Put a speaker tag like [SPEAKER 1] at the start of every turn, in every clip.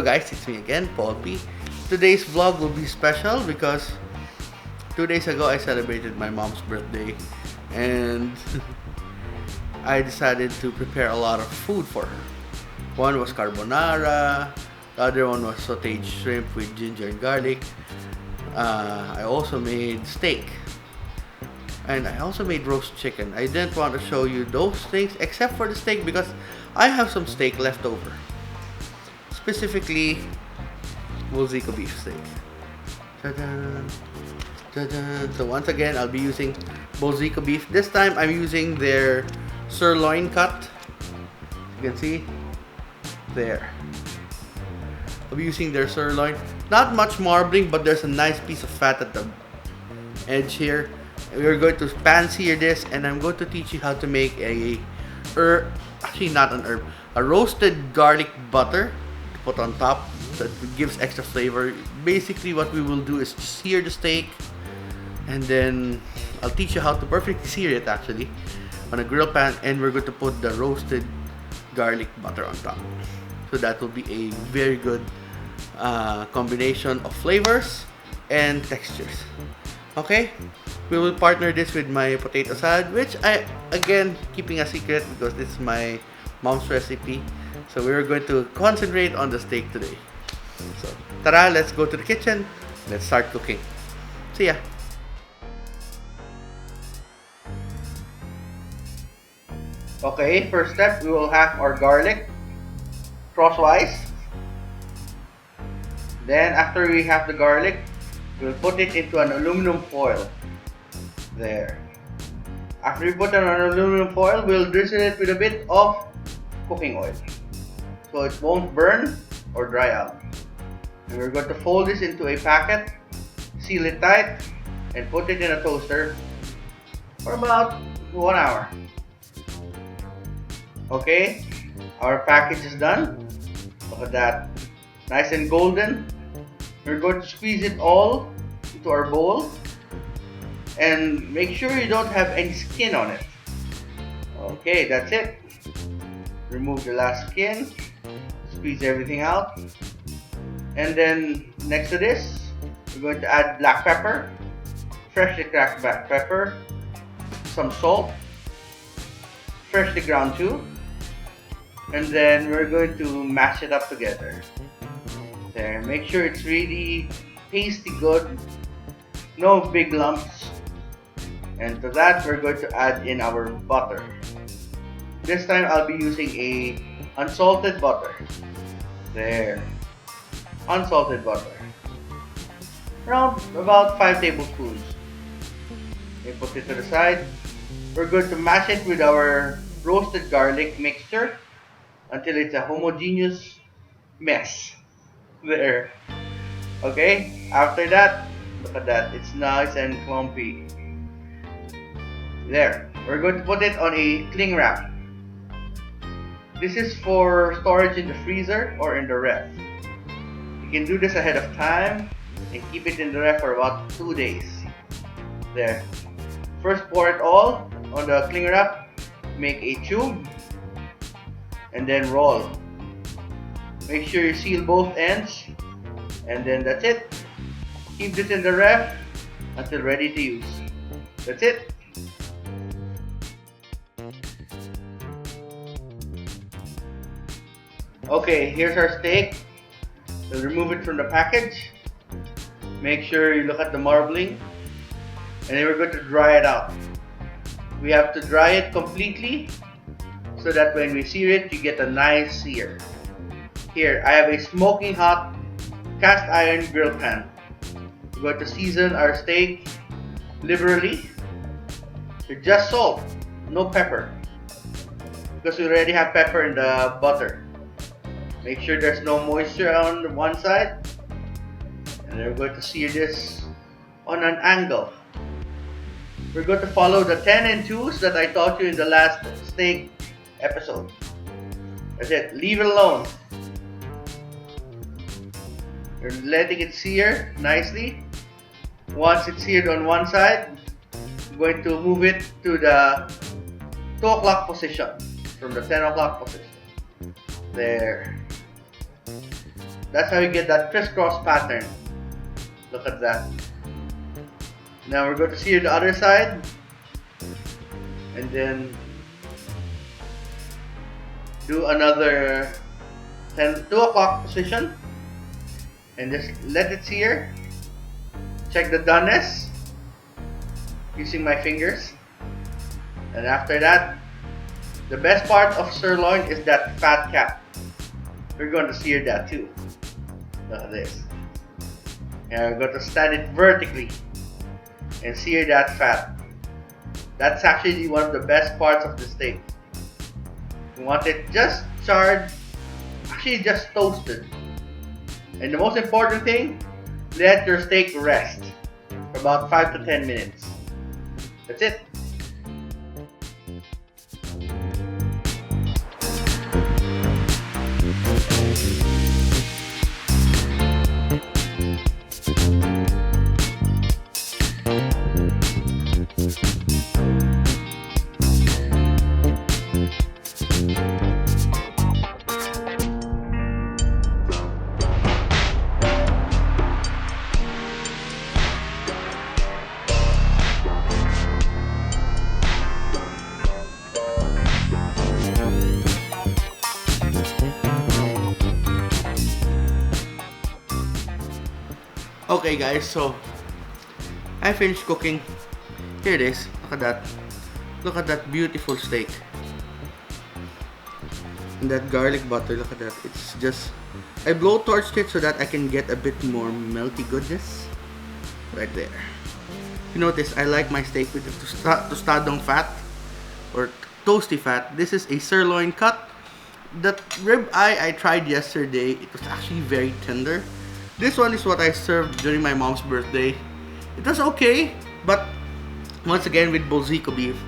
[SPEAKER 1] Hello guys, it's me again, Paul P. Today's vlog will be special because 2 days ago I celebrated my mom's birthday and I decided to prepare a lot of food for her. One was carbonara, the other one was sauteed shrimp with ginger and garlic. I also made steak. And I also made roast chicken. I didn't want to show you those things except for the steak because I have some steak left over. Specifically, Bolzico beef steak. Ta-da! Ta-da! So once again, I'll be using Bolzico beef. This time, I'm using their sirloin cut. You can see there. I'll be using their sirloin. Not much marbling, but there's a nice piece of fat at the edge here. We're going to pan sear this, and I'm going to teach you how to make a roasted garlic butter to put on top that gives extra flavor. Basically, what we will do is sear the steak, and then I'll teach you how to perfectly sear it actually on a grill pan, and we're going to put the roasted garlic butter on top. So that will be a very good combination of flavors and textures. Okay, we will partner this with my potato salad, which I, again, keeping a secret because this is my mom's recipe. So we're going to concentrate on the steak today. So, tara, let's go to the kitchen. Let's start cooking. See ya. Okay, first step, we will have our garlic crosswise. Then after we have the garlic, we'll put it into an aluminum foil. There. After we put it on an aluminum foil, we'll drizzle it with a bit of cooking oil so it won't burn or dry out. And we're going to fold this into a packet, seal it tight, and put it in a toaster for about 1 hour. Okay, our package is done. Look at that. Nice and golden. We're going to squeeze it all into our bowl and make sure you don't have any skin on it. Okay, that's it. Remove the last skin, squeeze everything out, and then next to this, we're going to add black pepper, freshly cracked black pepper, some salt, freshly ground too, and then we're going to mash it up together. There, make sure it's really pasty good, no big lumps. And to that, we're going to add in our butter. This time, I'll be using a unsalted butter. There, unsalted butter. Around about 5 tablespoons. Okay, put it to the side. We're going to mash it with our roasted garlic mixture until it's a homogeneous mess. There. Okay, after that, look at that, it's nice and clumpy. There, we're going to put it on a cling wrap. This is for storage in the freezer or in the ref. You can do this ahead of time and keep it in the ref for about 2 days. There. First, pour it all on the cling wrap, make a tube, and then roll. Make sure you seal both ends, and then that's it. Keep this in the ref until ready to use. That's it. Okay, here's our steak. We'll remove it from the package. Make sure you look at the marbling, and then we're going to dry it out. We have to dry it completely so that when we sear it, you get a nice sear. Here, I have a smoking hot cast iron grill pan. We're going to season our steak liberally with just salt, no pepper, because we already have pepper in the butter. Make sure there's no moisture on one side, and then we're going to sear this on an angle. We're going to follow the 10 and 2s that I taught you in the last steak episode. That's it. Leave it alone. You're letting it sear nicely. Once it's seared on one side, I'm going to move it to the 2 o'clock position from the 10 o'clock position. There. That's how you get that crisscross pattern. Look at that. Now we're going to sear the other side. And then do another 2 o'clock position. And just let it sear. Check the doneness using my fingers. And after that, the best part of sirloin is that fat cap. We're going to sear that too. Look at this. And we're going to stand it vertically and sear that fat. That's actually one of the best parts of the steak. You want it just charred, actually just toasted. And the most important thing, let your steak rest for about 5 to 10 minutes. That's it. Okay guys, so I finished cooking. Here it is. Look at that. Look at that beautiful steak. And that garlic butter, look at that. It's just, I blowtorched it so that I can get a bit more melty goodness. Right there. You notice I like my steak with the tostadong fat or toasty fat. This is a sirloin cut. The rib eye I tried yesterday, it was actually very tender. This one is what I served during my mom's birthday. It was okay, but once again with Bolzico beef,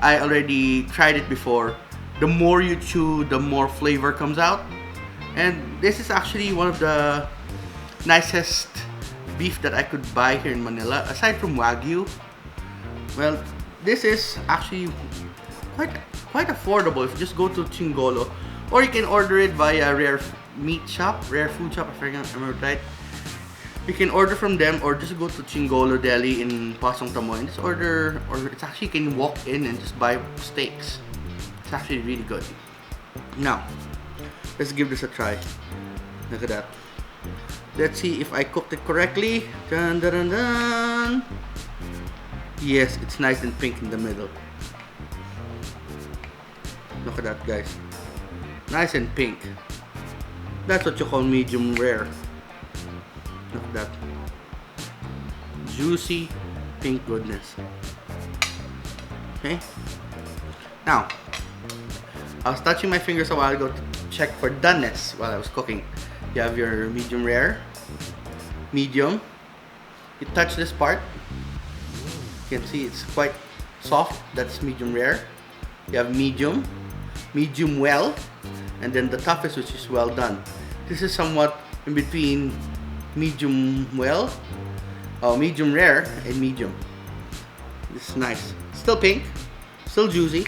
[SPEAKER 1] I already tried it before. The more you chew, the more flavor comes out. And this is actually one of the nicest beef that I could buy here in Manila, aside from Wagyu. Well, this is actually quite affordable if you just go to Chingolo, or you can order it via Rare Food Shop, if I remember right. You can order from them or just go to Chingolo Deli in Pasong Tamo and just order, or it's actually you can walk in and just buy steaks. It's actually really good. Now, let's give this a try. Look at that. Let's see if I cooked it correctly. Dun, dun, dun, dun. Yes, it's nice and pink in the middle. Look at that, guys. Nice and pink. That's what you call medium rare. Look at that. Juicy pink goodness. Okay. Now, I was touching my fingers a while ago to check for doneness while I was cooking. You have your medium rare, medium. You touch this part. You can see it's quite soft. That's medium rare. You have medium, medium well, and then the toughest, which is well done. This is somewhat in between medium well, medium rare, and medium. This is nice. Still pink, still juicy,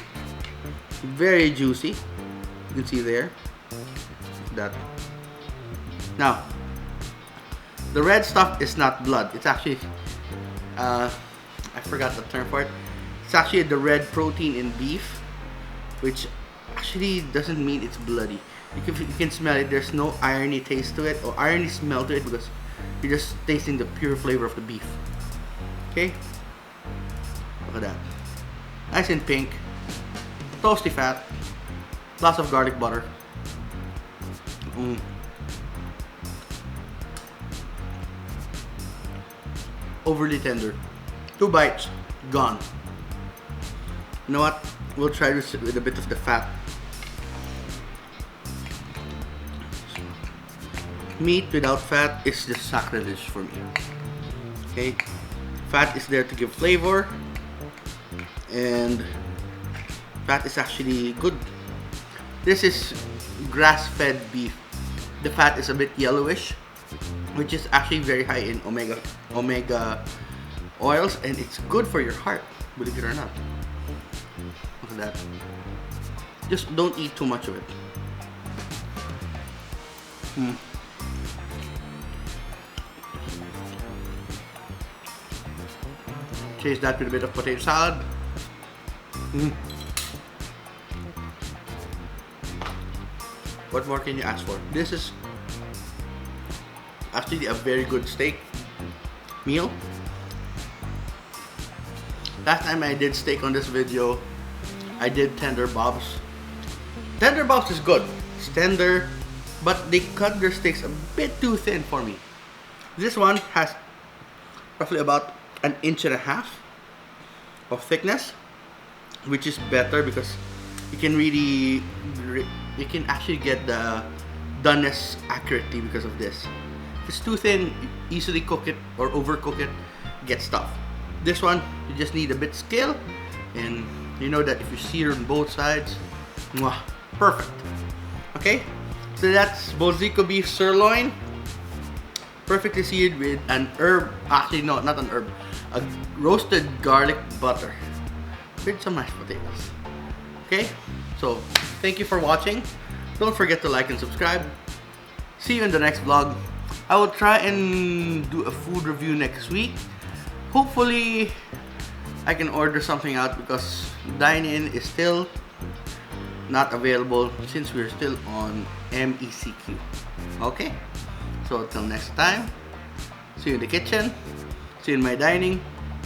[SPEAKER 1] very juicy. You can see there. That. Now, the red stuff is not blood. It's actually, I forgot the term for it. It's actually the red protein in beef, which actually doesn't mean it's bloody. You can smell it. There's no irony taste to it or irony smell to it because you're just tasting the pure flavor of the beef. Okay? Look at that. Nice and pink. Toasty fat. Lots of garlic butter. Overly tender. 2 bites. Gone. You know what? We'll try this with a bit of the fat. Meat without fat is just sacrilege for me. Okay? Fat is there to give flavor. And fat is actually good. This is grass-fed beef. The fat is a bit yellowish, which is actually very high in omega oils, and it's good for your heart, believe it or not. Look at that. Just don't eat too much of it. Chase that with a bit of potato salad. What more can you ask for? This is actually a very good steak meal. Last time I did steak on this video, I did tender bobs. Tender bobs is good. It's tender, but they cut their steaks a bit too thin for me. This one has roughly about 1.5 inches of thickness, which is better because you can actually get the doneness accurately because of this. If it's too thin, you easily cook it or overcook it, get stuff. This one, you just need a bit skill, and you know that if you sear on both sides, mwah, perfect. Okay, so that's Bolzico beef sirloin, perfectly seared with an herb, actually no, not an herb, a roasted garlic butter with some mashed potatoes. Okay, so thank you for watching. Don't forget to like and subscribe. See you in the next vlog. I will try and do a food review next week. Hopefully I can order something out because dine-in is still not available since we're still on MECQ. Okay, so till next time, see you in the kitchen, see you in my dining.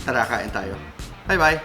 [SPEAKER 1] Tara, kain tayo. Bye bye.